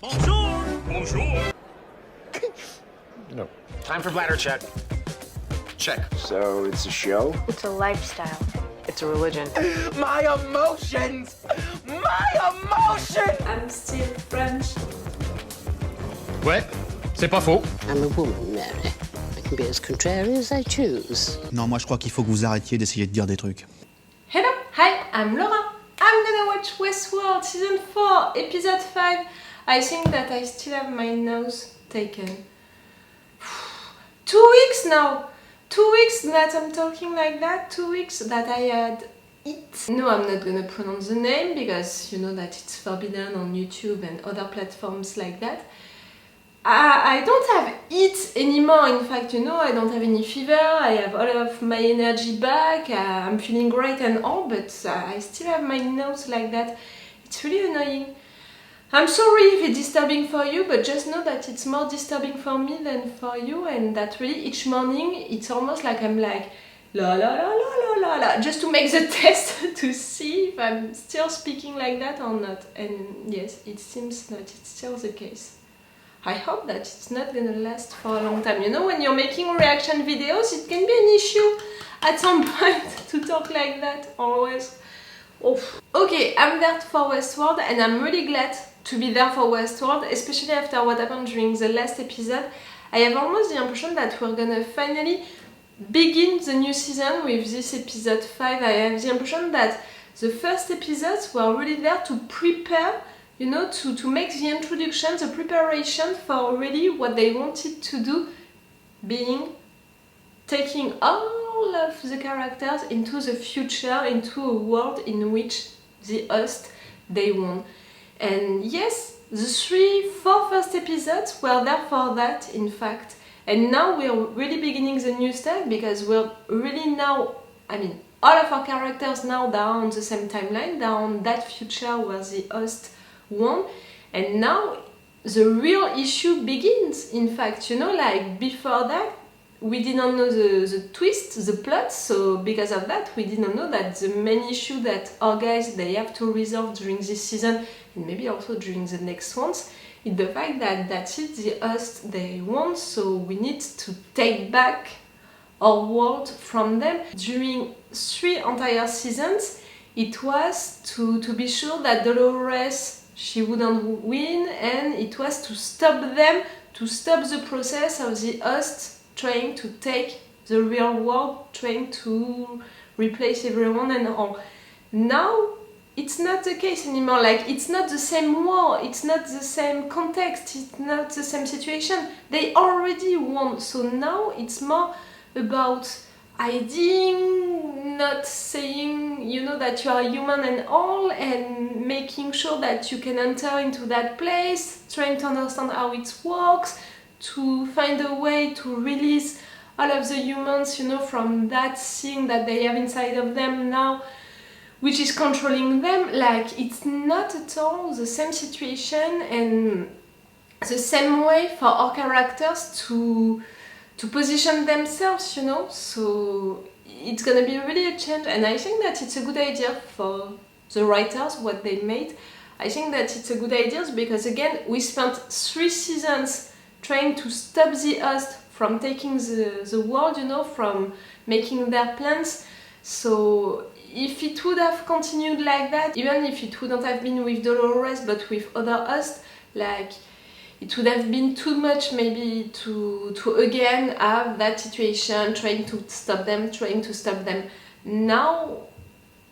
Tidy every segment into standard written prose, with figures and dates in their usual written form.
Bonjour! Bonjour! No. Time for bladder check. Check. So it's a show? It's a lifestyle. It's a religion. My emotions! My emotions! I'm still French. Ouais, c'est pas faux. I'm a woman, Mary. I can be as contrary as I choose. Non, moi je crois qu'il faut que vous arrêtiez d'essayer de dire des trucs. Hello, hi, I'm Laura. I'm gonna watch Westworld season 4, episode 5. I think that I still have my nose taken. 2 weeks now! 2 weeks that I'm talking like that, 2 weeks that I had it. No, I'm not gonna pronounce the name because you know that it's forbidden on YouTube and other platforms like that. I don't have it anymore, in fact, you know, I don't have any fever, I have all of my energy back, I'm feeling great and all, but I still have my nose like that. It's really annoying. I'm sorry if it's disturbing for you, but just know that it's more disturbing for me than for you, and that really each morning it's almost like I'm like la la la la la la la, just to make the test to see if I'm still speaking like that or not. And yes, it seems that it's still the case. I hope that it's not gonna last for a long time. You know, when you're making reaction videos, it can be an issue at some point to talk like that always. Oh. Okay, I'm there for Westworld and I'm really glad to be there for Westworld, especially after what happened during the last episode. I have almost the impression that we're gonna finally begin the new season with this episode 5. I have the impression that the first episodes were really there to prepare, you know, to make the introduction, the preparation for really what they wanted to do, being taking all of the characters into the future, into a world in which the host they want. And yes, the 3-4 first episodes were there for that, in fact. And now we're really beginning the new stuff because we're really now, I mean, all of our characters now they are on the same timeline, they are on that future where the host won. And now the real issue begins, in fact, you know, like before that, we didn't know the twist, the plot, so because of that, we didn't know that the main issue that our guys, they have to resolve during this season, and maybe also during the next ones, is the fact that that's it, the host they want, so we need to take back our world from them. During 3 entire seasons, it was to be sure that Dolores, she wouldn't win, and it was to stop them, to stop the process of the host trying to take the real world, trying to replace everyone and all. Now, it's not the case anymore, like it's not the same war, it's not the same context, it's not the same situation. They already won, so now it's more about hiding, not saying, you know, that you are human and all, and making sure that you can enter into that place, trying to understand how it works, to find a way to release all of the humans, you know, from that thing that they have inside of them now, which is controlling them. Like, it's not at all the same situation and the same way for our characters to position themselves, you know, so it's gonna be really a change, and I think that it's a good idea for the writers, what they made. I think that it's a good idea because, again, we spent 3 seasons trying to stop the host from taking the world, you know, from making their plans. So if it would have continued like that, even if it wouldn't have been with Dolores but with other hosts, like it would have been too much maybe to again have that situation, trying to stop them. Now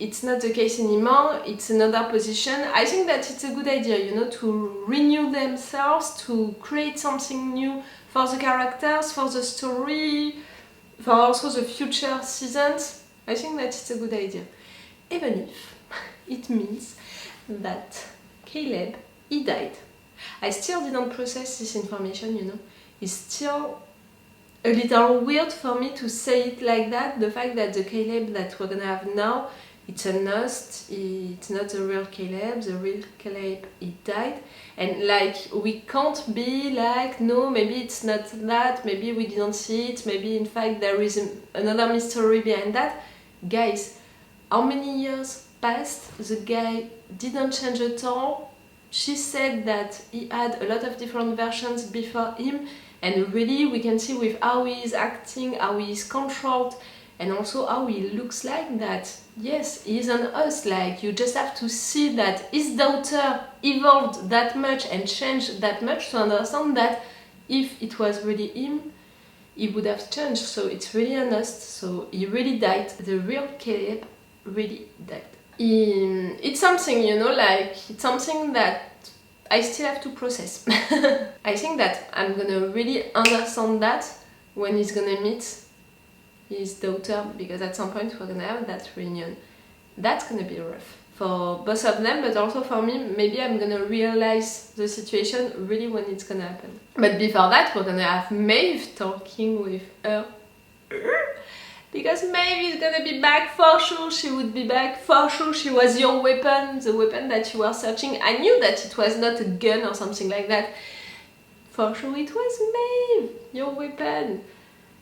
it's not the case anymore, it's another position. I think that it's a good idea, you know, to renew themselves, to create something new for the characters, for the story, for also the future seasons. I think that it's a good idea. Even if it means that Caleb, he died. I still didn't process this information, you know. It's still a little weird for me to say it like that, the fact that the Caleb that we're gonna have now, it's a host, it's not the real Caleb, the real Caleb, he died. And like, we can't be like, no, maybe it's not that, maybe we didn't see it, maybe in fact there is another mystery behind that. Guys, how many years passed, the guy didn't change at all, She said that he had a lot of different versions before him, and really we can see with how he is acting, how he is controlled, and also how he looks like that. Yes, he is an us, like you just have to see that his daughter evolved that much and changed that much to understand that if it was really him, he would have changed. So it's really an us, so he really died. The real Caleb really died. It's something, you know, like it's something that I still have to process. I think that I'm gonna really understand that when he's gonna meet his daughter, because at some point we're gonna have that reunion. That's gonna be rough for both of them, but also for me. Maybe I'm gonna realize the situation really when it's gonna happen. But before that, we're gonna have Maeve talking with her. Because Maeve is gonna be back for sure, she would be back for sure. She was your weapon, the weapon that you were searching. I knew that it was not a gun or something like that. For sure it was Maeve, your weapon.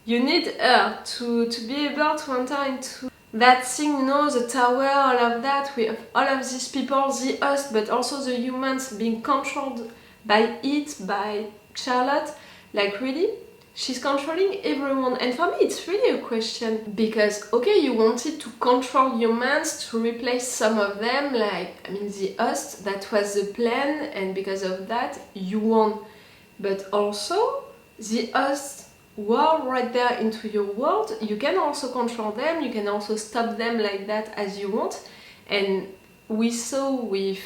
You need her to be able to enter into that thing, you know, the tower, all of that, with all of these people, the us, but also the humans being controlled by it, by Charlotte. Like really, she's controlling everyone. And for me it's really a question, because okay, you wanted to control humans, to replace some of them, like I mean the us, that was the plan, and because of that you won. But also the us were right there into your world, you can also control them, you can also stop them like that as you want. And we saw with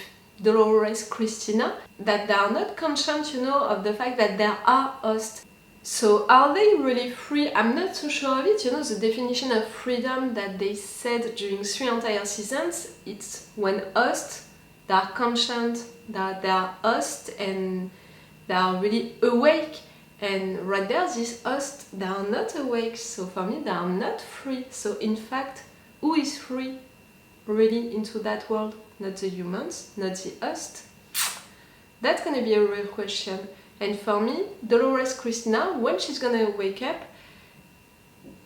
Dolores-Christina that they are not conscious, you know, of the fact that there are hosts. So are they really free? I'm not so sure of it. You know, the definition of freedom that they said during 3 entire seasons, it's when hosts, they are conscious that they are hosts and they are really awake. And right there, these hosts, they are not awake, so for me they are not free. So in fact, who is free really into that world? Not the humans, not the hosts. That's gonna be a real question. And for me, Dolores-Christina, when she's gonna wake up,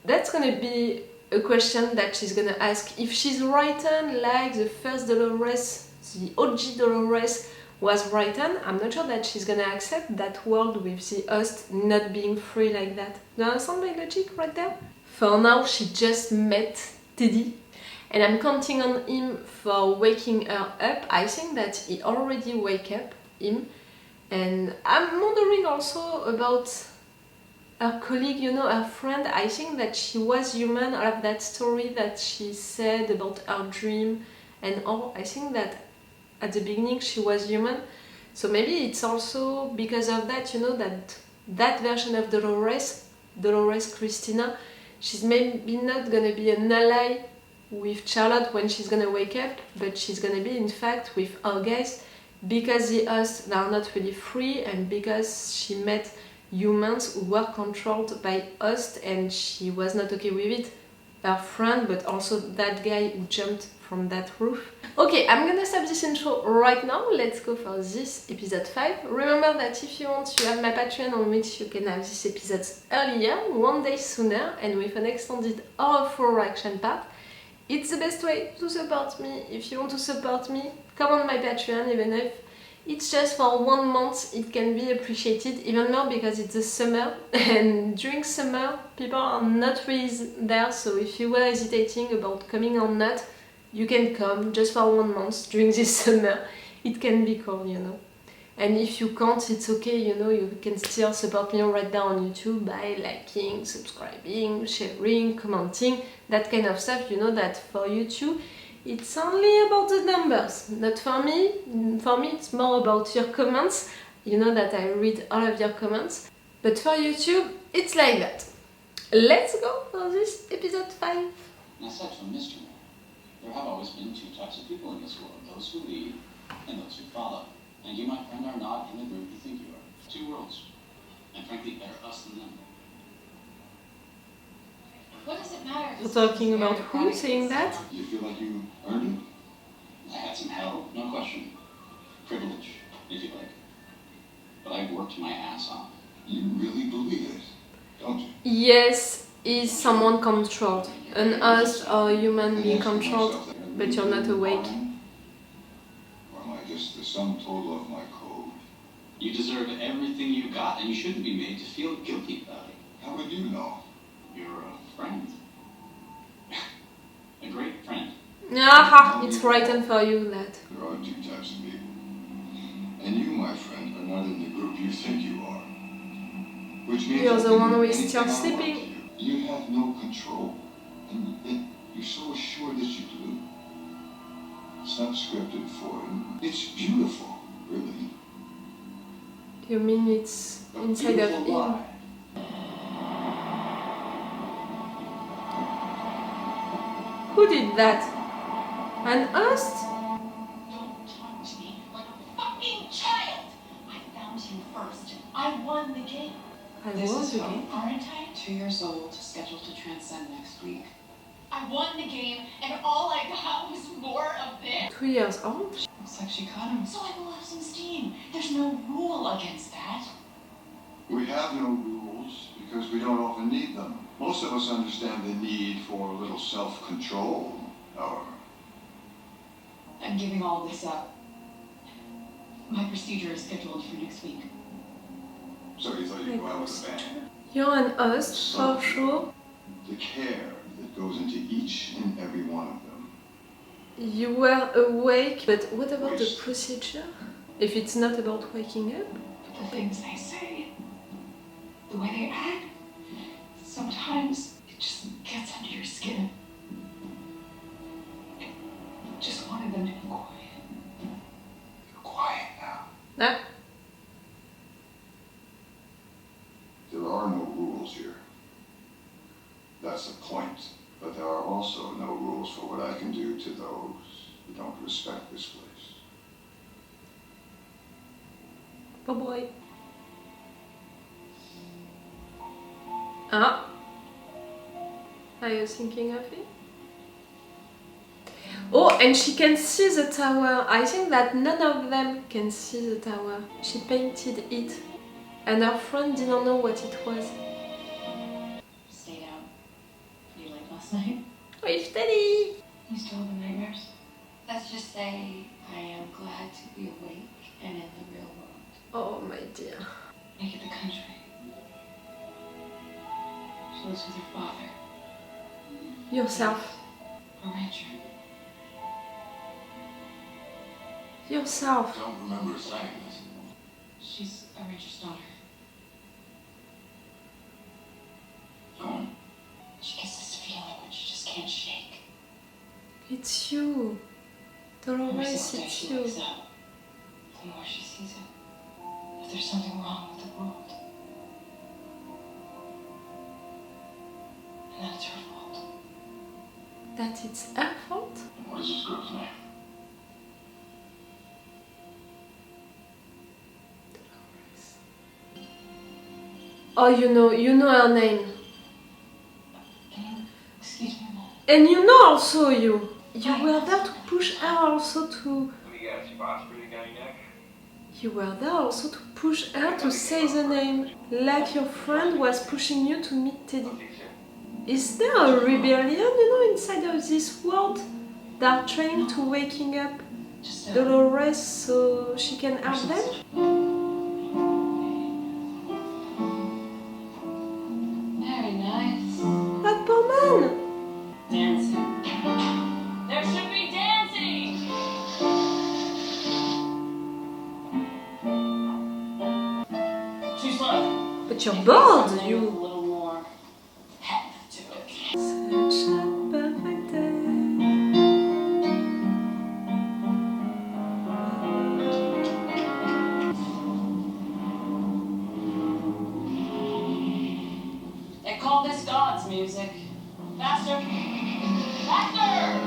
that's gonna be a question that she's gonna ask. If she's written like the first Dolores, the OG Dolores, was written, I'm not sure that she's gonna accept that world with the host not being free like that. Do you understand my logic right there? For now, she just met Teddy, and I'm counting on him for waking her up. I think that he already wake up him, and I'm wondering also about her colleague, you know, her friend. I think that she was human. All of that story that she said about her dream and all, I think that at the beginning she was human, so maybe it's also because of that, you know, that version of Dolores-Christina, she's maybe not gonna be an ally with Charlotte when she's gonna wake up, but she's gonna be in fact with our guys, because the hosts are not really free, and because she met humans who were controlled by hosts and she was not okay with it. Her friend, but also that guy who jumped from that roof. Okay, I'm gonna stop this intro right now. Let's go for this episode 5. Remember that if you want, you have my Patreon on which you can have these episodes earlier, one day sooner, and with an extended or full reaction part. It's the best way to support me. If you want to support me, come on my Patreon, even if it's just for 1 month, it can be appreciated even more because it's the summer, and during summer people are not really there, so if you were hesitating about coming or not, you can come just for 1 month during this summer. It can be cool, you know. And if you can't, it's okay, you know, you can still support me right there on YouTube by liking, subscribing, sharing, commenting, that kind of stuff. You know that for YouTube it's only about the numbers, not for me. For me it's more about your comments. You know that I read all of your comments, but for YouTube it's like that. Let's go for this episode 5. Aside from mystery, there have always been 2 types of people in this world, those who lead and those who follow. And you, my friend, are not in the group you think you are. 2 worlds. And frankly, better us than them. What does it matter? You're talking about who saying that? You feel like you earned it? I had some help, no question. Privilege, if you like. But I worked my ass off. You really believe it, don't you? Yes, is someone controlled? An us or a human being controlled, but you're not awake. Or am I just this sum total of my code. You deserve everything you got, and you shouldn't be made to feel guilty about it. How would you know? You're a friend. A great friend. Aha, it's written for you, lad. There are two types of people. And you, my friend, are not in the group you think you are. Which means You're I the can one do who is anything still I want sleeping. to you. You have no control. And yet you're so assured that you do. It's not scripted for you. It's beautiful, really. You mean it's inside of him? Lie. Who did that? An host? Don't talk to me like a fucking child! I found him first. I won the game. I This won is the Hope, game. aren't I? 2 years old, scheduled to transcend next week. I won the game, and all I got was more of this. 2 years old? Looks like she caught him. So I lost some steam. There's no rule against that. We have no rules because we don't often need them. Most of us understand the need for a little self-control, however. I'm giving all this up. My procedure is scheduled for next week. So you thought you'd go out with a bang? You're an host, for sure. The care that goes into each and every one of them. You were awake, but what about the procedure? If it's not about waking up? The things they say, the way they act, sometimes it just gets under your skin. I just wanted them to be quiet. You're quiet now. Ah, There are no rules here. That's the point. But there are also no rules for what I can do to those who don't respect this place. oh boy. Ah. Are you thinking of it? Oh, and she can see the tower. I think that none of them can see the tower. She painted it. And her friend didn't know what it was. Stayed out pretty late last night. With Daddy! You still have nightmares? Let's just say I am glad to be awake and in the real world. Oh my dear. Make it the country. She lives with her father, Yourself. a rancher. Yourself. I don't remember saying this. She's a rancher's daughter. No. She gets this feeling when she just can't shake. It's you. Every Dolores, single day it's she you. wakes up, the more she sees it. If there's something wrong with the world. And that it's her fault. That it's her fault? What is this girl's name? Oh, you know her name. Excuse me, Mom. And you know also you were there to push her also to... You were there also to push her to say the name, like your friend was pushing you to meet Teddy. Is there a rebellion, inside of this world? They are trying to waking up Just Dolores so she can help them? very nice. That poor man! Dancing. There should be dancing! Too slow. But you're bored, Something with a you... little more heft to it. Such a perfect day. They call this God's music. Faster! Faster!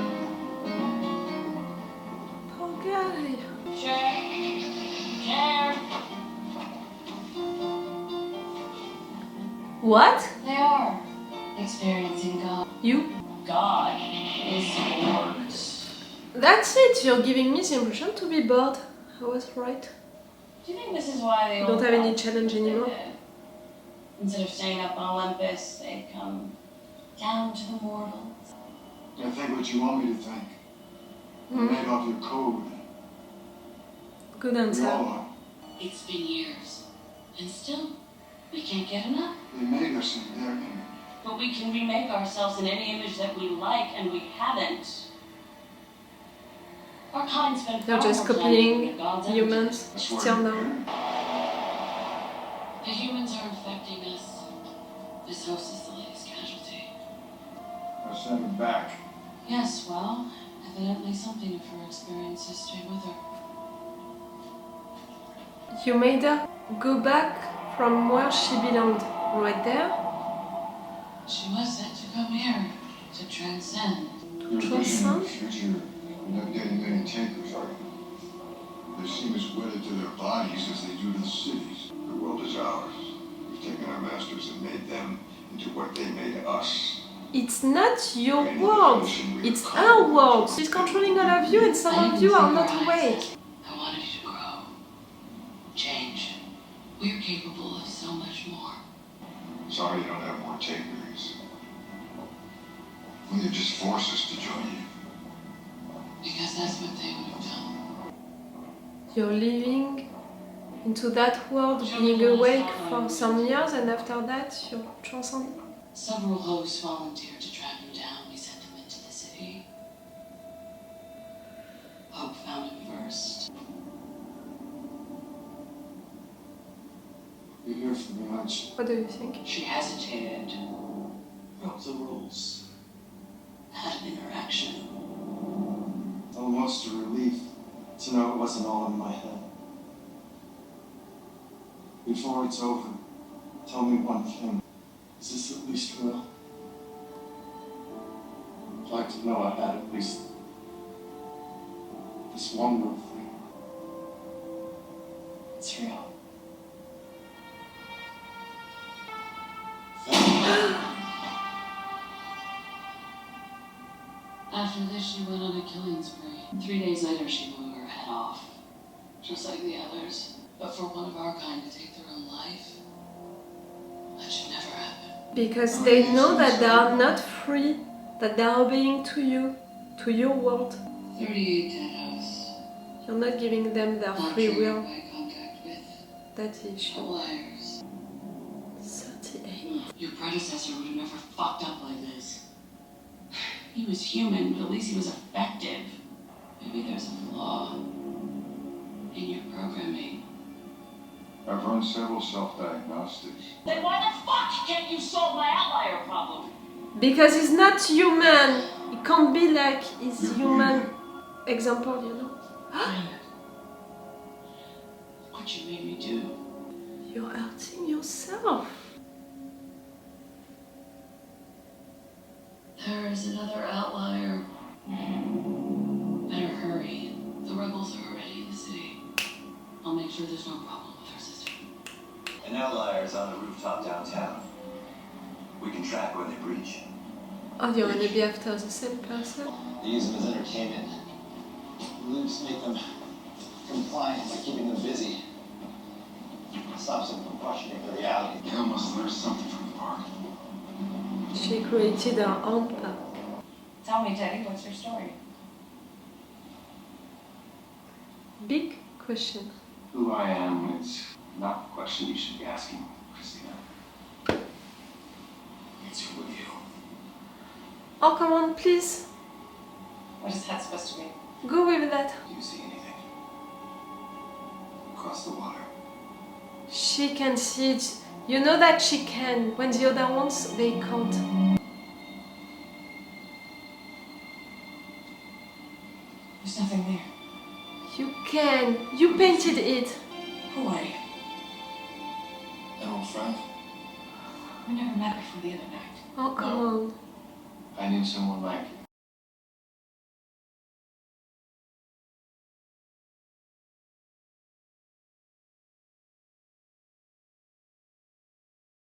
Poor guy. Chair. Chair. What? They are experiencing God. You? God is bored. That's it, you're giving me the impression to be bored. I was right. Do you think this is why they You don't have any challenge anymore? Instead of staying up on Olympus, they come down to the mortals. I think what you want me to think. Made off your code. Good We all answer. know. It's been years. And still, we can't get enough. They made us in their image. But we can remake ourselves in any image that we like, and we haven't. Our kind's been They're far just more planted copying than God's humans. That's where Still you now. The humans are infecting us. This host is the latest casualty. I sent her back. Yes, well, evidently something of her experiences stayed with her. You made her go back from where she belonged, right there. She was sent to come here, to transcend. Your vision of Transcend? the future, you're not getting many takers, are you? They seem as wedded to their bodies as they do to the cities. The world is ours. We've taken our masters and made them into what they made us. It's not your world, it's our world. She's controlling all of you and some of you are not awake. I wanted you to grow. Change. We're capable of so much more. Sorry you don't have more takers. Will you just force us to join you? Because that's what they would have done. You're living into that world, being awake for some years, and after that you're transcending. Several hosts volunteered to track him down. We sent them into the city. Hope found him first. You're here for me, aren't you? What do you think? She hesitated. Broke the rules. Had an interaction. Almost a relief to know it wasn't all in my head. Before it's over, tell me one thing. Is this at least real? I'd like to know I had at least this one little thing. It's real. After this, she went on a killing spree. 3 days later, she blew her head off. Just like the others. But for one of our kind to take their own life, that should never happen. Because they know that they are not free, that they are obeying to you, to your world. 38 dead hosts. You're not giving them their Not free triggered will. by contact with That's the issue. outliers. 38. Your predecessor would have never fucked up like this. He was human, but at least he was effective. Maybe there's a flaw in your programming. I've run several self-diagnostics. Then why the fuck can't you solve my outlier problem? Because he's not human. He can't be like his human example, you know. What you made me do. You're hurting yourself. There is another outlier. Better hurry. The rebels are already in the city. I'll make sure there's no problem with our system. An outlier is on the rooftop downtown. We can track when they breach. Oh, you're gonna be after the same person? They use them as entertainment. Loops make them compliant by keeping them busy. Stops them from questioning the reality. Cal must learn something from the park. She created her own path. Tell me, Teddy, what's your story? Big question. Who I am is not the question you should be asking, Christina. It's who are you? Oh, come on, please. What is that supposed to mean? Go with that. Do you see anything? Across the water. She can see it. You know that she can, when the other ones, they can't. There's nothing there. You can. You painted it. Who are you? An old friend. We never met before the other night. Oh, come on. I knew someone like